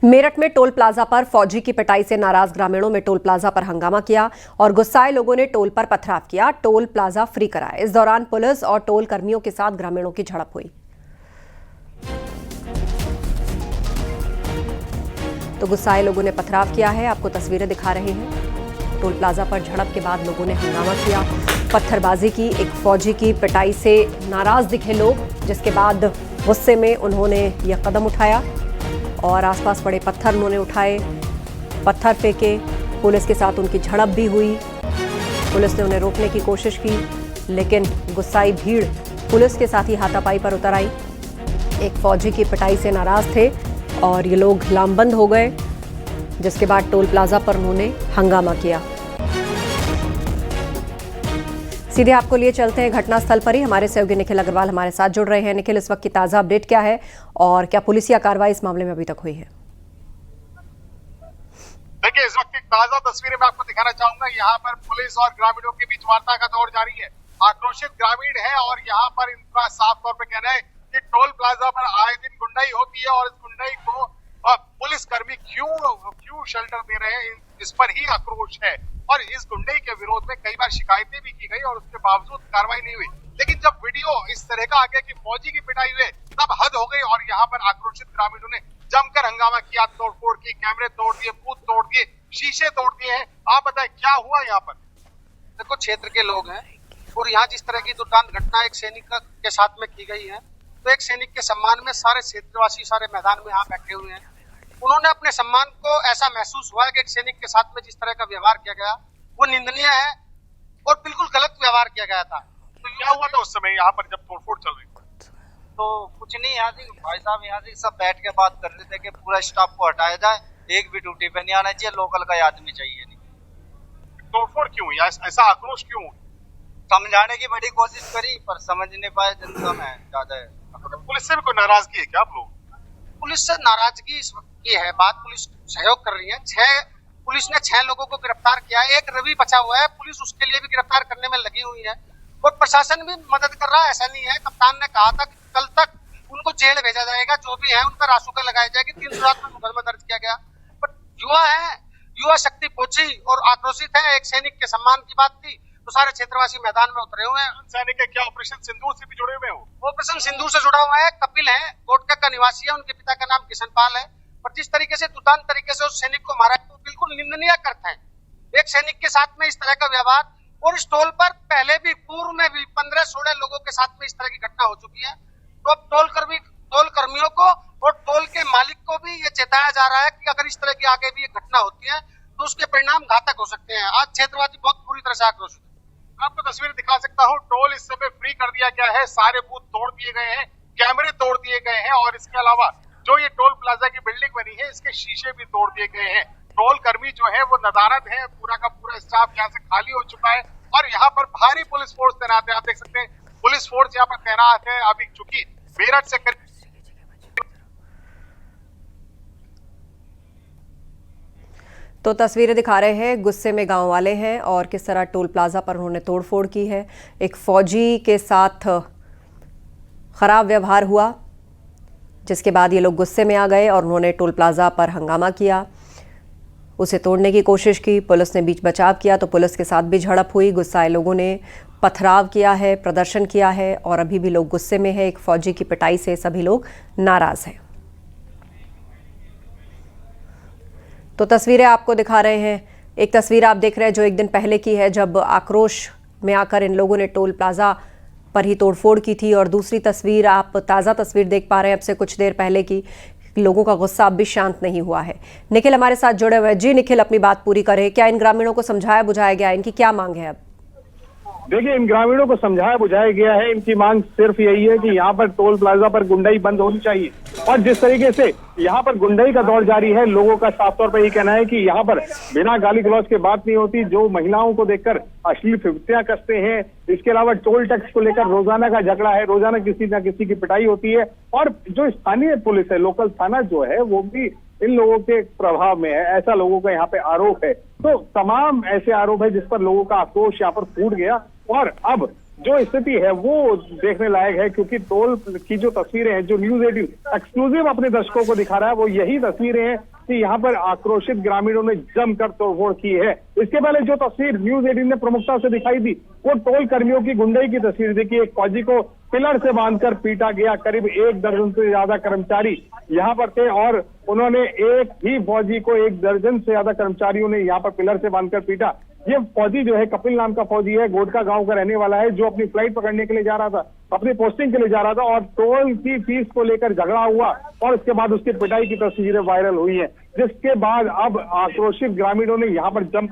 मेरठ में toll plaza पर फौजी की पिटाई से नाराज ग्रामीणों में टोल प्लाजा पर हंगामा किया और गुस्साए लोगों ने टोल पर पथराव किया। टोल प्लाजा फ्री कराया। इस दौरान पुलिस और टोल कर्मियों के साथ ग्रामीणों की झड़प हुई। तो गुस्साए लोगों ने पथराव किया है, आपको तस्वीरें दिखा रहे हैं। टोल प्लाजा पर झड़प के बाद लोगों ने हंगामा किया, पत्थरबाजी की। एक फौजी की पिटाई से नाराज दिखे लोग, जिसके बाद गुस्से में उन्होंने यह कदम उठाया और आसपास पड़े पत्थर उन्होंने उठाए, पत्थर फेंके। पुलिस के साथ उनकी झड़प भी हुई। पुलिस ने उन्हें रोकने की कोशिश की, लेकिन गुस्साई भीड़ पुलिस के साथ ही हाथापाई पर उतर आई। एक फौजी की पिटाई से नाराज थे और ये लोग लामबंद हो गए, जिसके बाद टोल प्लाजा पर उन्होंने हंगामा किया। सीधे आपको लिए चलते हैं घटनास्थल पर ही। हमारे सहयोगी निखिल अग्रवाल हमारे साथ जुड़ रहे हैं। निखिल, इस वक्त की ताजा अपडेट क्या है और क्या पुलिसिया कार्रवाई इस मामले में अभी तक हुई है? देखिए, इस वक्त की ताजा तस्वीरें मैं आपको दिखाना चाहूंगा। यहाँ पर पुलिस और ग्रामीणों के बीच वार्ता का दौर जारी है। आक्रोशित ग्रामीण है और यहाँ पर इनका साफ तौर पर कहना है कि टोल प्लाजा पर आए दिन गुंडाई होती है और इस गुंडाई को पुलिस कर्मी क्यों शेल्टर दे रहे हैं, इस पर ही आक्रोश है। और इस गुंडई के विरोध में कई बार शिकायतें भी की गई और उसके बावजूद कार्रवाई नहीं हुई। लेकिन जब वीडियो इस तरह का आ गया कि फौजी की पिटाई हुई, तब हद हो गई और यहाँ पर आक्रोशित ग्रामीणों ने जमकर हंगामा किया, तोड़फोड़ की, कैमरे तोड़ दिए, बूथ तोड़ दिए, शीशे तोड़ दिए हैं। आप बताएं क्या हुआ यहाँ पर? देखो, क्षेत्र के लोग हैं और यहाँ जिस तरह की दुर्दांत घटना एक सैनिक के साथ में की गई है, तो एक सैनिक के सम्मान में सारे क्षेत्रवासी सारे मैदान में यहाँ बैठे हुए हैं। उन्होंने अपने सम्मान को ऐसा महसूस हुआ कि एक सैनिक के साथ में जिस तरह का व्यवहार किया गया वो निंदनीय है और बिल्कुल गलत व्यवहार किया गया था। तो क्या हुआ था उस समय यहाँ पर जब तोड़फोड़ चल रही? तो कुछ नहीं, यहाँ से भाई साहब यहाँ से सब बैठ के बात कर रहे थे कि पूरा स्टाफ को हटाया जाए, एक भी ड्यूटी पे नहीं आना चाहिए, लोकल का आदमी चाहिए नहीं। तोड़फोड़ क्यों हुई? ऐसा आक्रोश क्यों? समझाने की बड़ी कोशिश करी पर समझ नहीं पाए, जनता में ज्यादा है। पुलिस से भी कोई नाराजगी है क्या आप लोग? पुलिस से नाराजगी की है बात, पुलिस सहयोग कर रही है। पुलिस ने 6 लोगों को गिरफ्तार किया है, एक रवि बचा हुआ है, पुलिस उसके लिए भी गिरफ्तार करने में लगी हुई है और प्रशासन भी मदद कर रहा है। ऐसा नहीं है, कप्तान ने कहा था कि कल तक उनको जेल भेजा जाएगा, जो भी है उन पर रासुका लगाई जाएगी। 307 में मुकदमा दर्ज किया गया। बट युवा है, युवा शक्ति पहुंची और आक्रोशित है। एक सैनिक के सम्मान की बात थी तो सारे क्षेत्रवासी मैदान में उतरे हुए हैं। सैनिक के क्या ऑपरेशन सिंदूर से भी जुड़े हुए हो? ऑपरेशन सिंदूर से जुड़ा हुआ है। कपिल है, कोटका का निवासी है, उनके पिता का नाम किशन पाल है। पर जिस तरीके से दुर्दांत तरीके से उस सैनिक को मारा है तो बिल्कुल निंदनीय करते हैं। एक सैनिक के साथ में इस तरह का व्यवहार, और इस टोल पर पहले भी पूर्व में भी 15-16 लोगों के साथ में इस तरह की घटना हो चुकी है। तो अब टोल कर्मियों को और टोल के मालिक को भी ये चेताया जा रहा है कि अगर इस तरह की आगे भी ये घटना होती है तो उसके परिणाम घातक हो सकते हैं। आज क्षेत्रवासी बहुत बुरी तरह से आक्रोशित। आपको तस्वीर दिखा सकता हूँ। टोल इस समय फ्री कर दिया गया है, सारे बूथ तोड़ दिए गए हैं, कैमरे तोड़ दिए गए हैं और इसके अलावा जो ये टोल प्लाजा की बिल्डिंग बनी है इसके शीशे भी तोड़ दिए गए हैं। टोल कर्मी जो है वो नदारद है, पूरा का पूरा स्टाफ यहाँ से खाली हो चुका है और यहाँ पर भारी पुलिस फोर्स तैनात है। आप देख सकते हैं पुलिस फोर्स यहाँ पर तैनात है। अभी चूंकि मेरठ से तो तस्वीरें दिखा रहे हैं, गुस्से में गांव वाले हैं और किस तरह टोल प्लाजा पर उन्होंने तोड़फोड़ की है। एक फौजी के साथ खराब व्यवहार हुआ, जिसके बाद ये लोग गुस्से में आ गए और उन्होंने टोल प्लाजा पर हंगामा किया, उसे तोड़ने की कोशिश की। पुलिस ने बीच बचाव किया तो पुलिस के साथ भी झड़प हुई। गुस्साए लोगों ने पथराव किया है, प्रदर्शन किया है और अभी भी लोग गुस्से में है। एक फौजी की पिटाई से सभी लोग नाराज हैं। तो तस्वीरें आपको दिखा रहे हैं। एक तस्वीर आप देख रहे हैं जो एक दिन पहले की है, जब आक्रोश में आकर इन लोगों ने टोल प्लाजा पर ही तोड़फोड़ की थी, और दूसरी तस्वीर आप ताज़ा तस्वीर देख पा रहे हैं अब से कुछ देर पहले की। लोगों का गुस्सा अब भी शांत नहीं हुआ है। निखिल हमारे साथ जुड़े हुए हैं। जी निखिल, अपनी बात पूरी करें। क्या इन ग्रामीणों को समझाया बुझाया गया? इनकी क्या मांग है अब? देखिए, इन ग्रामीणों को समझाया बुझाया गया है। इनकी मांग सिर्फ यही है कि यहाँ पर टोल प्लाजा पर गुंडाई बंद होनी चाहिए और जिस तरीके से यहाँ पर गुंडाई का दौर जारी है, लोगों का साफ तौर पर ये कहना है कि यहाँ पर बिना गाली गलौज के बात नहीं होती। जो महिलाओं को देखकर अश्लील फिफ्तियां कसते हैं, इसके अलावा टोल टैक्स को लेकर रोजाना का झगड़ा है, रोजाना किसी न किसी की पिटाई होती है और जो स्थानीय पुलिस है, लोकल थाना जो है, वो भी इन लोगों के प्रभाव में है, ऐसा लोगों का यहाँ पे आरोप है। तो तमाम ऐसे आरोप है जिस पर लोगों का आक्रोश यहाँ पर फूट गया और अब जो स्थिति है वो देखने लायक है, क्योंकि टोल की जो तस्वीरें हैं, जो न्यूज़ 18 एक्सक्लूसिव अपने दर्शकों को दिखा रहा है, वो यही तस्वीरें हैं कि यहाँ पर आक्रोशित ग्रामीणों ने जमकर तोड़फोड़ की है। इसके पहले जो तस्वीर न्यूज़ 18 ने प्रमुखता से दिखाई थी, वो टोल कर्मियों की गुंडई की तस्वीर थी कि एक फौजी को पिलर से बांधकर पीटा गया। करीब 1 दर्जन से ज्यादा कर्मचारी यहाँ पर थे और उन्होंने एक ही फौजी को 1 दर्जन से ज्यादा कर्मचारियों ने यहाँ पर पिलर से बांधकर पीटा। ये फौजी जो है कपिल नाम का फौजी है, गोडका गांव का रहने वाला है, जो अपनी फ्लाइट पकड़ने के लिए जा रहा था, अपनी पोस्टिंग के लिए जा रहा था और टोल की फीस को लेकर झगड़ा हुआ और उसके बाद उसकी पिटाई की तस्वीरें वायरल हुई है, जिसके बाद अब आक्रोशित ग्रामीणों ने यहाँ पर जम